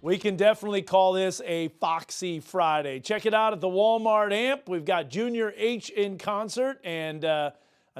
We can definitely call this a Foxy Friday. Check it out at the Walmart Amp. We've got Junior H in concert, and I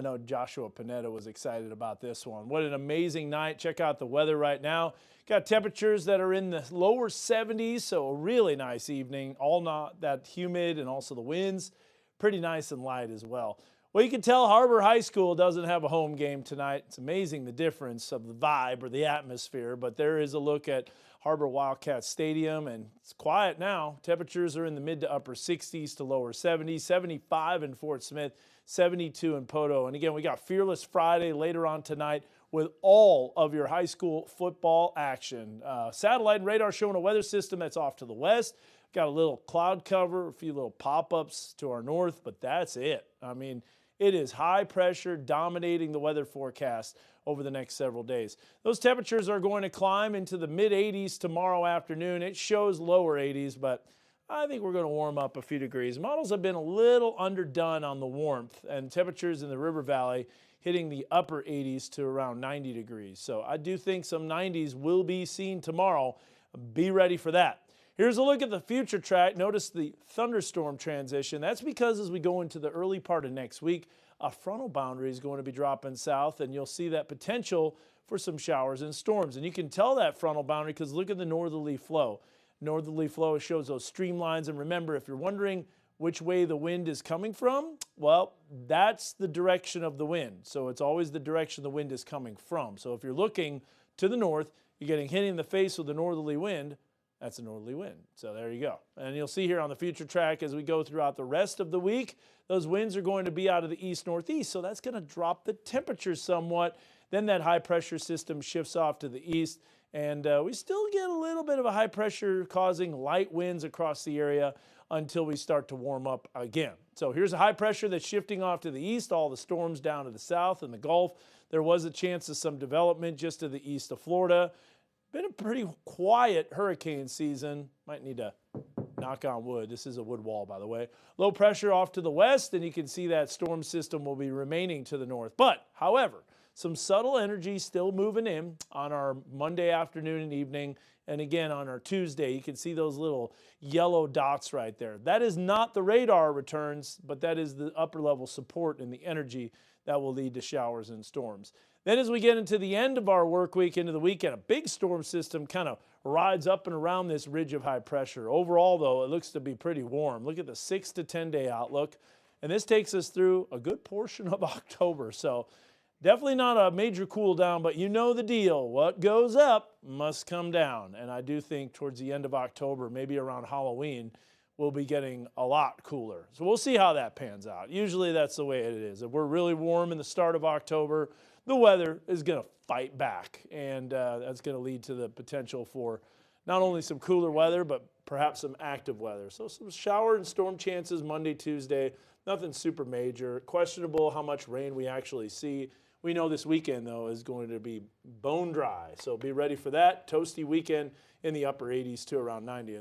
know Joshua Panetta was excited about this one. What an amazing night. Check out the weather right now. Got temperatures that are in the lower 70s, so a really nice evening. All not that humid, and also the winds pretty nice and light as well. Well, you can tell Harbor High School doesn't have a home game tonight. It's amazing the difference of the vibe or the atmosphere, but there is a look at Harbor Wildcat Stadium, and it's quiet now. Temperatures are in the mid to upper 60s to lower 70s, 75 in Fort Smith, 72 in Poto. And again, we got Fearless Friday later on tonight with all of your high school football action. Satellite and radar showing a weather system that's off to the west. Got a little cloud cover, a few little pop-ups to our north, but that's it. I mean, it is high pressure dominating the weather forecast over the next several days. Those temperatures are going to climb into the mid-80s tomorrow afternoon. It shows lower 80s, but I think we're going to warm up a few degrees. Models have been a little underdone on the warmth, and temperatures in the River Valley hitting the upper 80s to around 90 degrees. So I do think some 90s will be seen tomorrow. Be ready for that. Here's a look at the future track. Notice the thunderstorm transition. That's because as we go into the early part of next week, a frontal boundary is going to be dropping south, and you'll see that potential for some showers and storms. And you can tell that frontal boundary because look at the northerly flow. Northerly flow shows those streamlines. And remember, if you're wondering which way the wind is coming from, well, that's the direction of the wind. So it's always the direction the wind is coming from. So if you're looking to the north, you're getting hit in the face with the northerly wind. That's a northerly wind. So there you go. And you'll see here on the future track as we go throughout the rest of the week, those winds are going to be out of the east-northeast. So that's going to drop the temperature somewhat. Then that high pressure system shifts off to the east. And we still get a little bit of a high pressure causing light winds across the area until we start to warm up again. So here's a high pressure that's shifting off to the east, all the storms down to the south and the Gulf. There was a chance of some development just to the east of Florida. Been a pretty quiet hurricane season. Might need to knock on wood. This is a wood wall, by the way. Low pressure off to the west, and you can see that storm system will be remaining to the north. But, however, some subtle energy still moving in on our Monday afternoon and evening, and again on our Tuesday. You can see those little yellow dots right there. That is not the radar returns, but that is the upper level support and the energy that will lead to showers and storms. Then as we get into the end of our work week, into the weekend, a big storm system kind of rides up and around this ridge of high pressure. Overall, though, it looks to be pretty warm. Look at the 6 to 10 day outlook. And this takes us through a good portion of October. So definitely not a major cool down, but you know the deal. What goes up must come down. And I do think towards the end of October, maybe around Halloween, we'll be getting a lot cooler. So we'll see how that pans out. Usually that's the way it is. If we're really warm in the start of October, the weather is going to fight back, and that's going to lead to the potential for not only some cooler weather, but perhaps some active weather. So some shower and storm chances Monday, Tuesday, nothing super major. Questionable how much rain we actually see. We know this weekend, though, is going to be bone dry, so be ready for that. Toasty weekend in the upper 80s to around 90.